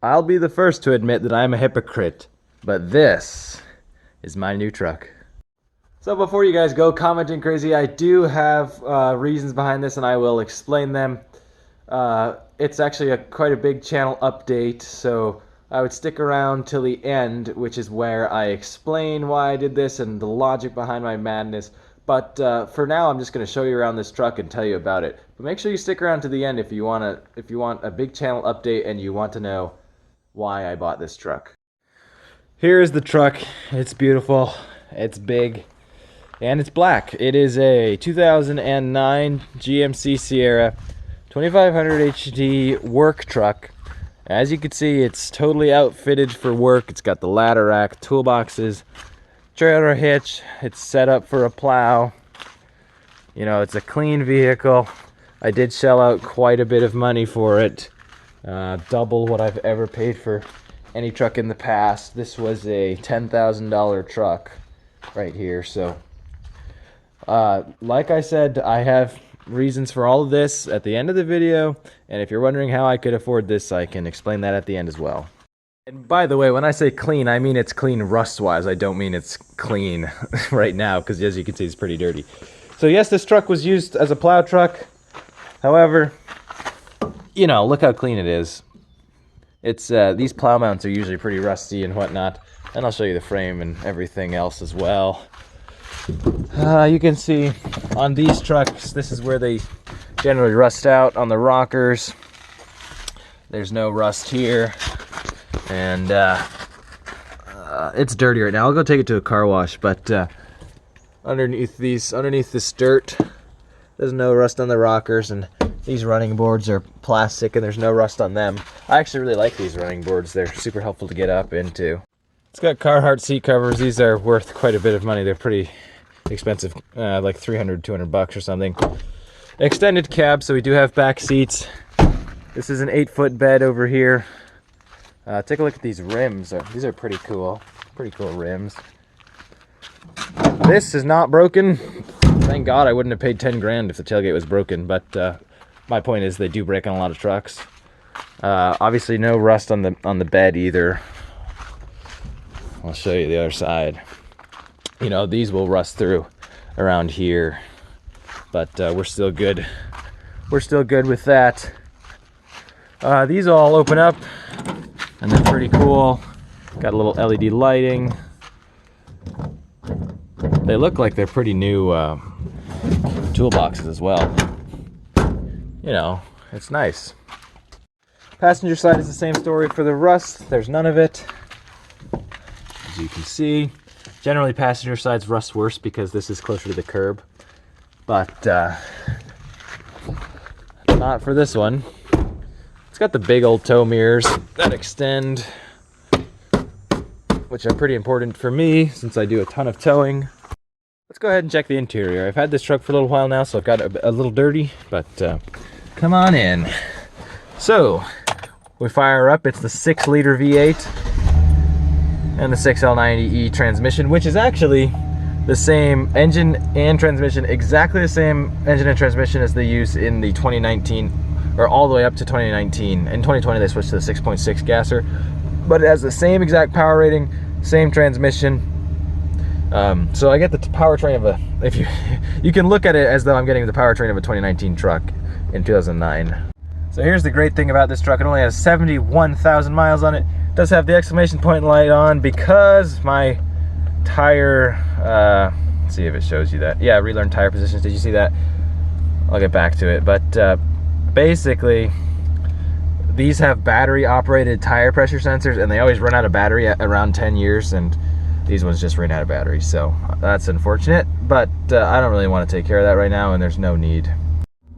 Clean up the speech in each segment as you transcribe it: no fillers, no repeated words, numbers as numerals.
I'll be the first to admit that I'm a hypocrite, but this is my new truck. So before you guys go commenting crazy, I do have reasons behind this and I will explain them. It's actually quite a big channel update, so I would stick around till the end, which is where I explain why I did this and the logic behind my madness. But for now, I'm just going to show you around this truck and tell you about it. But make sure you stick around to the end if you want a big channel update and you want to know why I bought this truck. Here is the truck. It's beautiful. It's big. And it's black. It is a 2009 GMC Sierra 2500 HD work truck. As you can see, it's totally outfitted for work. It's got the ladder rack, toolboxes, trailer hitch. It's set up for a plow. You know, it's a clean vehicle. I did shell out quite a bit of money for it. Double what I've ever paid for any truck in the past. This was a $10,000 truck right here. So like I said, I have reasons for all of this at the end of the video, and if you're wondering how I could afford this, I can explain that at the end as well. And by the way, when I say clean, I mean it's clean rust-wise. I don't mean it's clean right now, because as you can see, it's pretty dirty. So yes, this truck was used as a plow truck. However, you know, look how clean it is. It's these plow mounts are usually pretty rusty and whatnot, and I'll show you the frame and everything else as well. You can see on these trucks, this is where they generally rust out. On the rockers, there's no rust here, and it's dirty right now. I'll go take it to a car wash, but underneath this dirt, there's no rust on the rockers, and these running boards are plastic and there's no rust on them. I actually really like these running boards. They're super helpful to get up into. It's got Carhartt seat covers. These are worth quite a bit of money. They're pretty expensive, like 300, 200 bucks or something. Extended cab, so we do have back seats. This is an 8-foot bed over here. Take a look at these rims. These are pretty cool rims. This is not broken. Thank God I wouldn't have paid 10 grand if the tailgate was broken, but my point is they do break on a lot of trucks. Obviously no rust on the bed either. I'll show you the other side. You know, these will rust through around here, but we're still good. We're still good with that. These all open up, and they're pretty cool. Got a little LED lighting. They look like they're pretty new toolboxes as well. You know, it's nice. Passenger side is the same story for the rust. There's none of it. As you can see, generally passenger sides rust worse because this is closer to the curb, but not for this one. It's got the big old tow mirrors that extend, which are pretty important for me since I do a ton of towing. Let's go ahead and check the interior. I've had this truck for a little while now, so I've got a little dirty, but come on in. So we fire up. It's the 6-liter V8 and the 6L90E transmission, which is actually the same engine and transmission, exactly the same engine and transmission as they use in the 2019, or all the way up to 2019. In 2020 they switched to the 6.6 gasser, but it has the same exact power rating, same transmission. So I get the powertrain of a, if you can look at it as though I'm getting the powertrain of a 2019 truck in 2009. So here's the great thing about this truck. It only has 71,000 miles on it. It does have the exclamation point light on because my tire, let's see if it shows you that. Yeah, relearn tire positions. Did you see that? I'll get back to it. But basically, these have battery operated tire pressure sensors, and they always run out of battery at around 10 years, and these ones just ran out of battery. So that's unfortunate, but I don't really want to take care of that right now, and there's no need.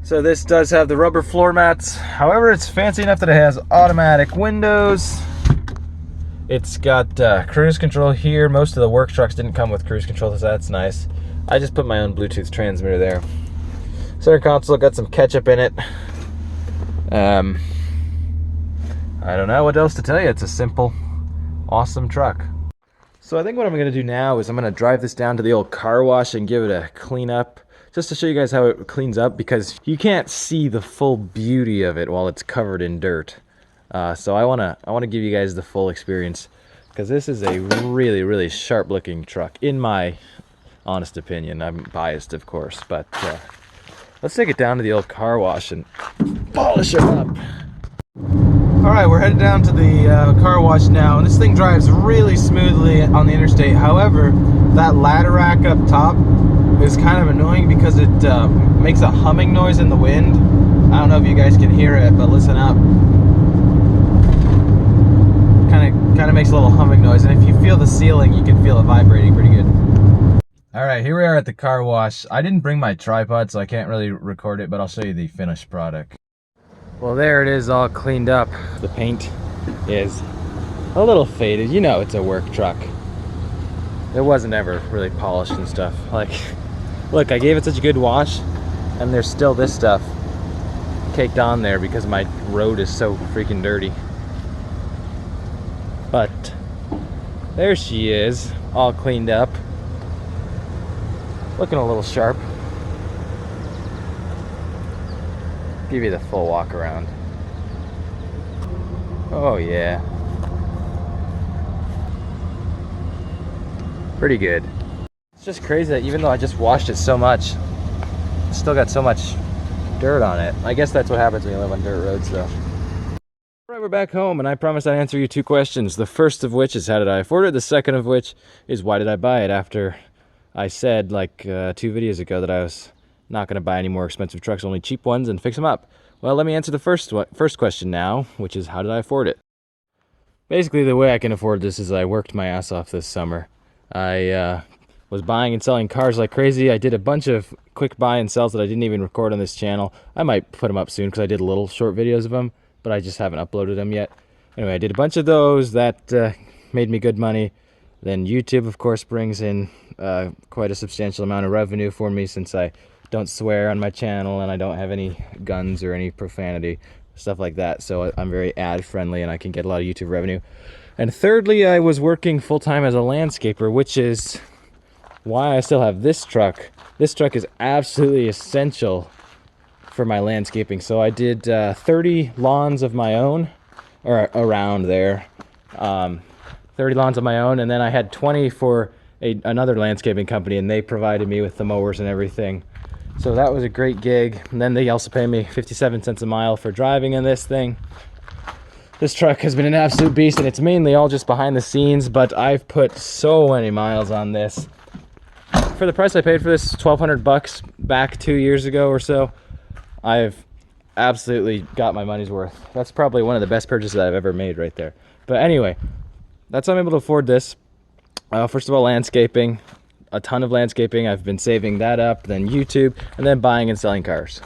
So this does have the rubber floor mats. However, it's fancy enough that it has automatic windows. It's got cruise control here. Most of the work trucks didn't come with cruise control, so that's nice. I just put my own Bluetooth transmitter there. Center console got some ketchup in it. I don't know what else to tell you. It's a simple, awesome truck. So I think what I'm going to do now is I'm going to drive this down to the old car wash and give it a clean up, just to show you guys how it cleans up, because you can't see the full beauty of it while it's covered in dirt. So I wanna give you guys the full experience, because this is a really sharp looking truck, in my honest opinion. I'm biased, of course, but let's take it down to the old car wash and polish it up. All right, we're headed down to the car wash now, and this thing drives really smoothly on the interstate. However, that ladder rack up top is kind of annoying because it makes a humming noise in the wind. I don't know if you guys can hear it, but listen up. Kind of makes a little humming noise, and if you feel the ceiling, you can feel it vibrating pretty good. All right, here we are at the car wash. I didn't bring my tripod, so I can't really record it, but I'll show you the finished product. Well, there it is, all cleaned up. The paint is a little faded. You know, it's a work truck. It wasn't ever really polished and stuff. Like, look, I gave it such a good wash, and there's still this stuff caked on there because my road is so freaking dirty. But there she is, all cleaned up, looking a little sharp. Give you the full walk around. Oh yeah, pretty good. It's just crazy that even though I just washed it so much, it's still got so much dirt on it. I guess that's what happens when you live on dirt roads, though. Alright, we're back home, and I promised I'd answer you 2 questions. The first of which is, how did I afford it? The second of which is, why did I buy it? After I said, like 2 videos ago, that I was not going to buy any more expensive trucks, only cheap ones, and fix them up. Well, let me answer the first question now, which is, how did I afford it? Basically, the way I can afford this is I worked my ass off this summer. I was buying and selling cars like crazy. I did a bunch of quick buy and sells that I didn't even record on this channel. I might put them up soon because I did little short videos of them, but I just haven't uploaded them yet. Anyway, I did a bunch of those that made me good money. Then YouTube, of course, brings in quite a substantial amount of revenue for me, since I don't swear on my channel and I don't have any guns or any profanity, stuff like that. So I'm very ad friendly and I can get a lot of YouTube revenue. And thirdly, I was working full-time as a landscaper, which is why I still have this truck. This truck is absolutely essential for my landscaping. So I did 30 lawns of my own, or around there, 30 lawns of my own, and then I had 20 for another landscaping company, and they provided me with the mowers and everything. So that was a great gig. And then they also pay me 57 cents a mile for driving in this thing. This truck has been an absolute beast, and it's mainly all just behind the scenes, but I've put so many miles on this. For the price I paid for this, 1,200 bucks back 2 years ago or so, I've absolutely got my money's worth. That's probably one of the best purchases I've ever made right there. But anyway, that's how I'm able to afford this. First of all, landscaping. A ton of landscaping. I've been saving that up, then YouTube, and then buying and selling cars.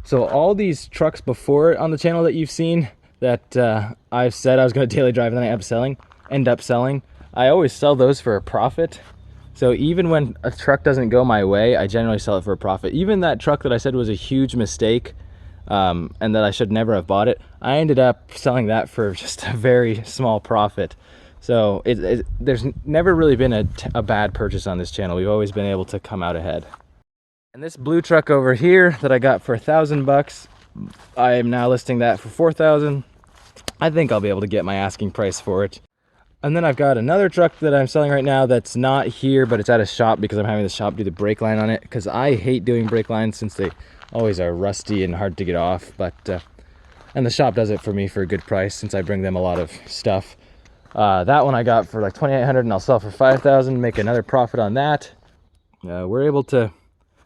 So all these trucks before on the channel that you've seen that I've said I was going to daily drive and then I end up selling, I always sell those for a profit. So even when a truck doesn't go my way, I generally sell it for a profit. Even that truck that I said was a huge mistake and that I should never have bought it, I ended up selling that for just a very small profit. So there's never really been a bad purchase on this channel. We've always been able to come out ahead. And this blue truck over here that I got for 1,000 bucks, I am now listing that for 4,000. I think I'll be able to get my asking price for it. And then I've got another truck that I'm selling right now that's not here, but it's at a shop because I'm having the shop do the brake line on it, because I hate doing brake lines since they always are rusty and hard to get off. But and the shop does it for me for a good price since I bring them a lot of stuff. That one I got for like 2,800, and I'll sell for 5,000, make another profit on that. We're able to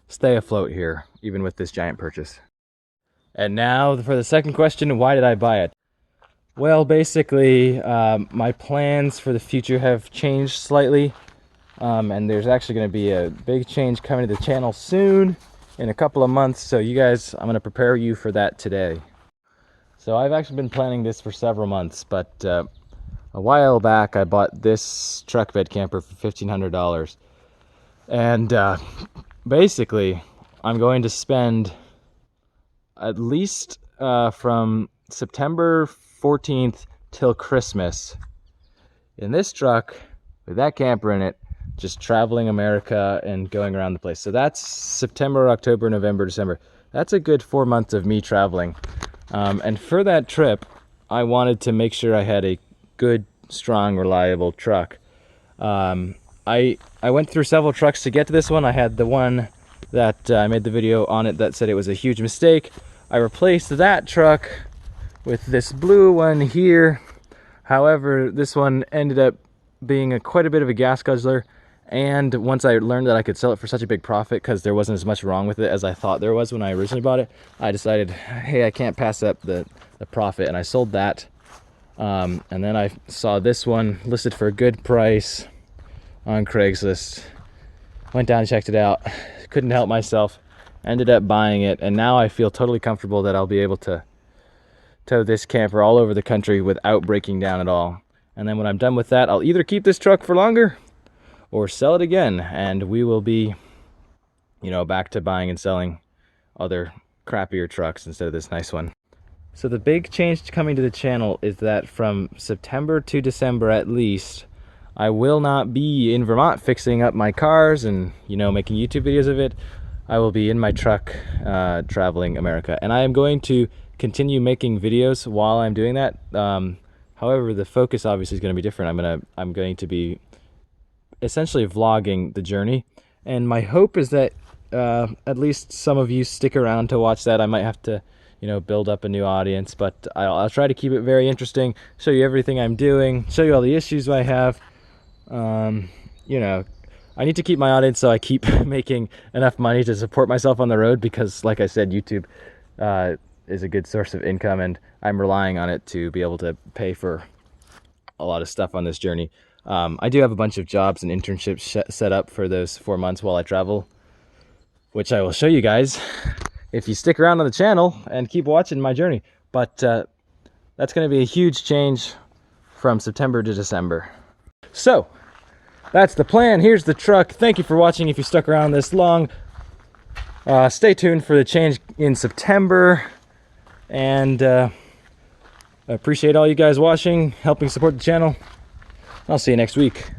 stay afloat here, even with this giant purchase. And now for the second question, why did I buy it? Well, basically, my plans for the future have changed slightly, and there's actually going to be a big change coming to the channel soon, in a couple of months. So you guys, I'm going to prepare you for that today. So I've actually been planning this for several months, but a while back I bought this truck bed camper for $1,500, and basically I'm going to spend at least from September 14th till Christmas in this truck with that camper in it, just traveling America and going around the place. So that's September, October, November, December. That's a good 4 months of me traveling. And for that trip, I wanted to make sure I had a good, strong, reliable truck. I went through several trucks to get to this one. I had the one that I made the video on it that said it was a huge mistake. I replaced that truck with this blue one here. However, this one ended up being quite a bit of a gas guzzler, and once I learned that I could sell it for such a big profit because there wasn't as much wrong with it as I thought there was when I originally bought it, I decided, hey, I can't pass up the profit, and I sold that. And then I saw this one listed for a good price on Craigslist. Went down and checked it out. Couldn't help myself. Ended up buying it, and now I feel totally comfortable that I'll be able to tow this camper all over the country without breaking down at all. And then when I'm done with that, I'll either keep this truck for longer or sell it again, and we will be, you know, back to buying and selling other crappier trucks instead of this nice one. So the big change coming to the channel is that from September to December at least, I will not be in Vermont fixing up my cars and, you know, making YouTube videos of it. I will be in my truck traveling America, and I am going to continue making videos while I'm doing that. However, the focus obviously is going to be different. I'm going to be essentially vlogging the journey, and my hope is that at least some of you stick around to watch that. I might have to, you know, build up a new audience, but I'll try to keep it very interesting, show you everything I'm doing, show you all the issues I have. You know, I need to keep my audience so I keep making enough money to support myself on the road, because like I said, YouTube is a good source of income, and I'm relying on it to be able to pay for a lot of stuff on this journey. I do have a bunch of jobs and internships set up for those 4 months while I travel, which I will show you guys if you stick around on the channel and keep watching my journey. But that's going to be a huge change from September to December. So that's the plan. Here's the truck. Thank you for watching if you stuck around this long. Stay tuned for the change in September, and I appreciate all you guys watching, helping support the channel. I'll see you next week.